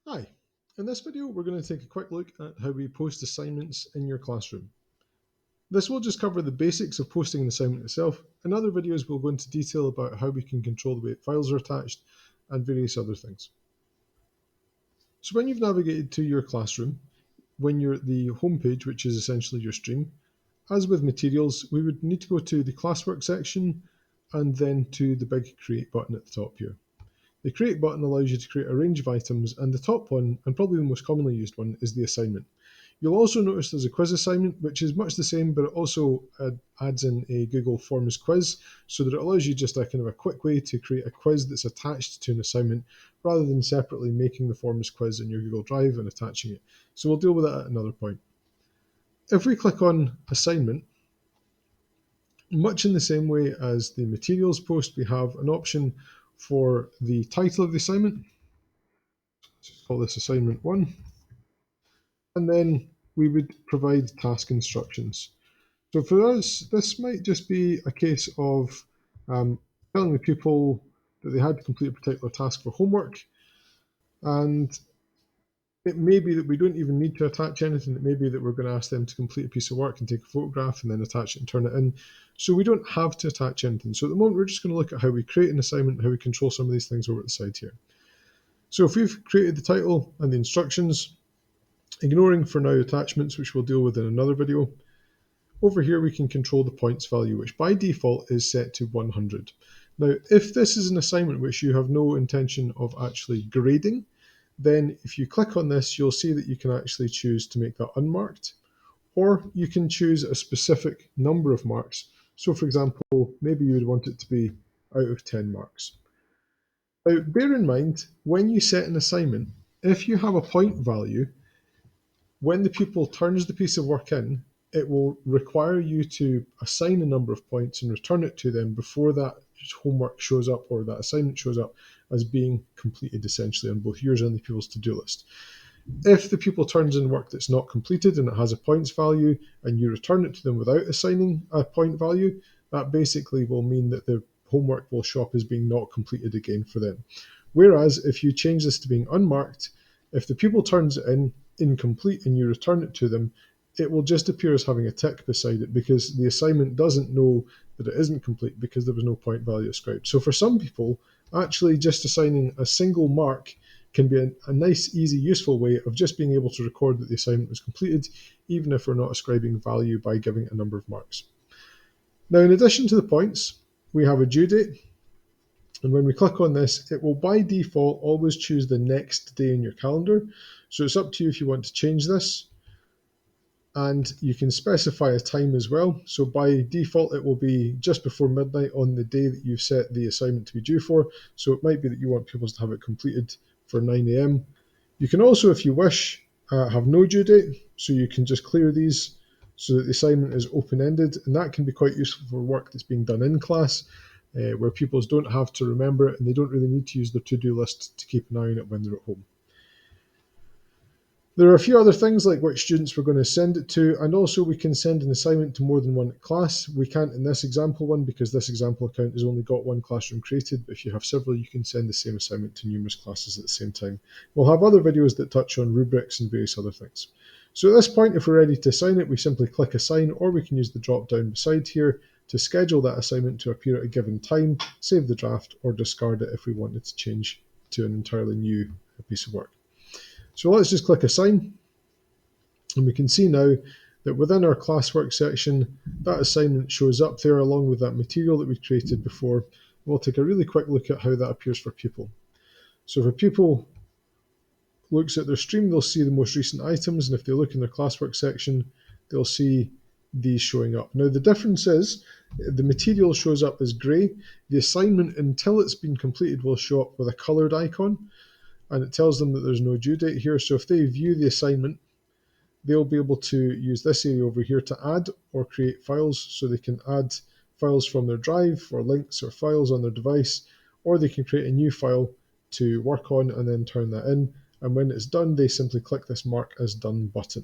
Hi, in this video we're going to take a quick look at how we post assignments in your classroom. This will just cover the basics of posting an assignment itself. In other videos we'll go into detail about how we can control the way files are attached and various other things. So when you've navigated to your classroom, when you're at the home page, which is essentially your stream, as with materials, we would need to go to the classwork section and then to the big create button at the top here. The create button allows you to create a range of items, and the top one, and probably the most commonly used one, is the assignment. You'll also notice there's a quiz assignment, which is much the same, but it also adds in a Google Forms quiz, so that it allows you just a kind of a quick way to create a quiz that's attached to an assignment, rather than separately making the Forms quiz in your Google Drive and attaching it. So we'll deal with that at another point. If we click on assignment, much in the same way as the materials post, we have an option for the title of the assignment. Let's call this assignment 1. And then we would provide task instructions. So for us, this might just be a case of telling the pupil that they had to complete a particular task for homework. And it may be that we don't even need to attach anything. It may be that we're going to ask them to complete a piece of work and take a photograph and then attach it and turn it in. So we don't have to attach anything. So at the moment, we're just going to look at how we create an assignment, how we control some of these things over at the side here. So if we've created the title and the instructions, ignoring for now attachments, which we'll deal with in another video, over here we can control the points value, which by default is set to 100. Now, if this is an assignment which you have no intention of actually grading, then if you click on this, you'll see that you can actually choose to make that unmarked, or you can choose a specific number of marks. So for example, maybe you would want it to be out of 10 marks. Now, bear in mind, when you set an assignment, if you have a point value, when the pupil turns the piece of work in, it will require you to assign a number of points and return it to them before that homework shows up or that assignment shows up as being completed, essentially, on both yours and the pupil's to-do list. If the pupil turns in work that's not completed and it has a points value and you return it to them without assigning a point value, that basically will mean that the homework will show up as being not completed again for them. Whereas if you change this to being unmarked, if the pupil turns it in incomplete and you return it to them, it will just appear as having a tick beside it because the assignment doesn't know that it isn't complete because there was no point value ascribed. So for some people, actually just assigning a single mark can be a nice, easy, useful way of just being able to record that the assignment was completed, even if we're not ascribing value by giving a number of marks. Now, in addition to the points, we have a due date. And when we click on this, it will by default always choose the next day in your calendar. So it's up to you if you want to change this. And you can specify a time as well. So by default, it will be just before midnight on the day that you've set the assignment to be due for. So it might be that you want pupils to have it completed for 9 a.m. You can also, if you wish, have no due date. So you can just clear these so that the assignment is open-ended. And that can be quite useful for work that's being done in class, where pupils don't have to remember it and they don't really need to use their to-do list to keep an eye on it when they're at home. There are a few other things like which students we're going to send it to, and also we can send an assignment to more than one class. We can't in this example one because this example account has only got one classroom created, but if you have several, you can send the same assignment to numerous classes at the same time. We'll have other videos that touch on rubrics and various other things. So at this point, if we're ready to assign it, we simply click assign, or we can use the drop down beside here to schedule that assignment to appear at a given time, save the draft, or discard it if we wanted to change to an entirely new piece of work. So let's just click assign, and we can see now that within our classwork section, that assignment shows up there along with that material that we created before. We'll take a really quick look at how that appears for pupil. So if a pupil looks at their stream, they'll see the most recent items, and if they look in their classwork section, they'll see these showing up. Now the difference is the material shows up as grey. The assignment, until it's been completed, will show up with a coloured icon, and it tells them that there's no due date here. So if they view the assignment, they'll be able to use this area over here to add or create files. So they can add files from their drive or links or files on their device, or they can create a new file to work on and then turn that in. And when it's done, they simply click this mark as done button.